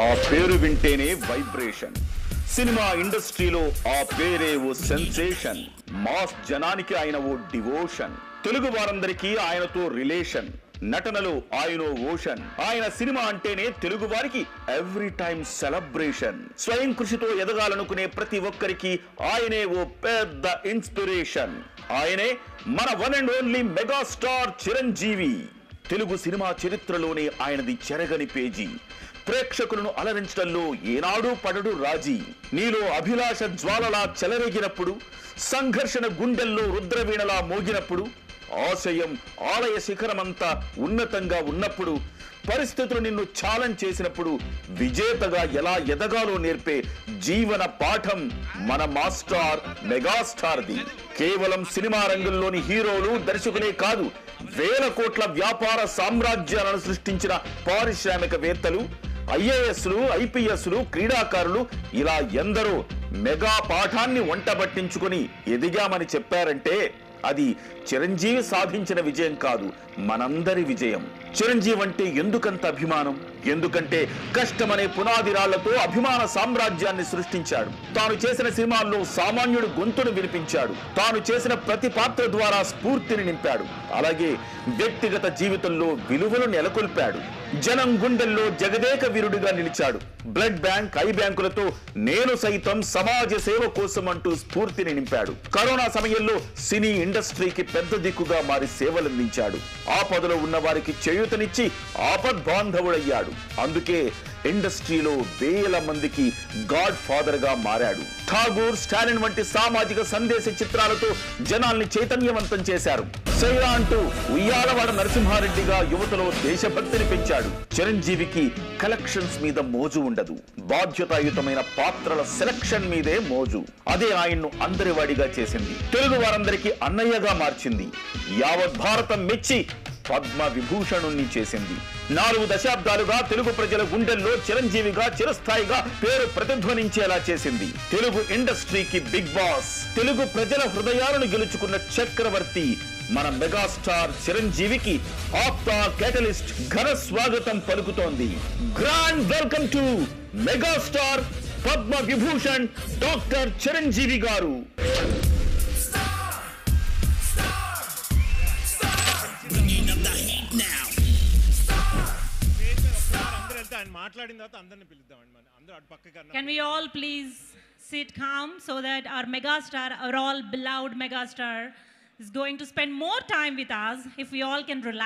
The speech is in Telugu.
ఆ పేరు వింటేనే వైబ్రేషన్. సినిమా ఇండస్ట్రీలో ఆ పేరే ఓ సెన్సేషన్. మాస్ జనానికి ఆయన ఓ డివోషన్. తెలుగు వారందరికీ ఆయనతో రిలేషన్. నటనలో ఆయన ఓషన్. ఆయన సినిమా అంటేనే తెలుగు వారికి ఎవ్రీ టైం సెలబ్రేషన్. స్వయం కృషితో ఎదగాలనుకునే ప్రతి ఒక్కరికి ఆయనే ఓ పెద్ద ఇన్స్పిరేషన్. ఆయనే మన one and only megastar Chiranjeevi. Telugu cinema చరిత్రలోనే ఆయనది చెరగని పేజీ. ప్రేక్షకులను అలరించడంలో ఏనాడు పడడు రాజీ. నీలో అభిలాష జ్వాలలా చెలరేగినప్పుడు, సంఘర్షణ గుండెల్లో రుద్రవీణలా మోగినప్పుడు, ఆశయం ఆలయ శిఖరమంతా ఉన్నతంగా ఉన్నప్పుడు, పరిస్థితులు నిన్ను ఛాలెంజ్ చేసినప్పుడు విజేతగా ఎలా ఎదగాలో నేర్పే జీవన పాఠం మన మాస్టార్ మెగాస్టార్ది. కేవలం సినిమా రంగంలోని హీరోలు దర్శకులే కాదు, వేల కోట్ల వ్యాపార సామ్రాజ్యాలను సృష్టించిన పారిశ్రామికవేత్తలు, ఐఏఎస్లు, ఐపీఎస్లు, క్రీడాకారులు ఇలా ఎందరో మెగా పాఠాన్ని వంటబట్టించుకుని ఎదిగామని చెప్పారంటే అది చిరంజీవి సాధించిన విజయం కాదు, మనందరి విజయం. చిరంజీవి అంటే ఎందుకంత అభిమానం? ఎందుకంటే కష్టమనే పునాది రాళ్లతో అభిమాన సామ్రాజ్యాన్ని సృష్టించాడు. తాను చేసిన సినిమాల్లో సామాన్యుడు గొంతును వినిపించాడు. తాను చేసిన ప్రతి పాత్ర ద్వారా స్ఫూర్తిని నింపాడు. అలాగే వ్యక్తిగత జీవితంలో విలువలు నెలకొల్పాడు. జనం గుండెల్లో జగదేక వీరుడిగా నిలిచాడు. బ్లడ్ బ్యాంక్, ఐ బ్యాంకులతో నేను సైతం సమాజ సేవ కోసం అంటూ స్ఫూర్తిని నింపాడు. కరోనా సమయంలో సినీ ఇండస్ట్రీకి పెద్ద దిక్కుగా మారి సేవలందించాడు. ఆపదలో ఉన్న వారికి చేయూతనిచ్చి ఆపద్బాంధవుడయ్యాడు. అందుకే ఇండస్ట్రీలో వేల మందికి గాడ్ ఫాదర్ గా మారాడు. ఠాగూర్, స్టాలిన్ వంటి సామాజిక సందేశ చిత్రాలతో జనాల్ని చైతన్యవంతం చేశారు. సైరా అంటూ ఉయ్యాలవాడ నరసింహారెడ్డిగా యువతలో దేశభక్తిని పెంచాడు. చిరంజీవికి కలెక్షన్స్ మీద మోజు ఉండదు, బాధ్యతాయుతమైన పాత్రల సెలక్షన్ మీదే మోజు. అదే ఆయన్ను అందరివాడిగా చేసింది, తెలుగు వారందరికీ అన్నయ్యగా మార్చింది. యావత్ భారతం మెచ్చి పద్మ విభూషణుణ్ణి చేసింది. 4 దశాబ్దాలుగా తెలుగు ప్రజల గుండెల్లో చిరంజీవిగా చిరస్థాయిగా పేరు ప్రతిధ్వనించేలా చేసింది. తెలుగు ఇండస్ట్రీకి బిగ్ బాస్, తెలుగు ప్రజల హృదయాలను గెలుచుకున్న చక్రవర్తి మన మెగాస్టార్ చిరంజీవికి ఆప్తా కేటలిస్ట్ ఘన స్వాగతం పలుకుతోంది. Grand welcome to megastar Padma Vibhushan doctor Chiranjeevi గారు. Can we all please sit calm so that our megastar, our all beloved megastar, is going to spend more time with us. If we all can relax.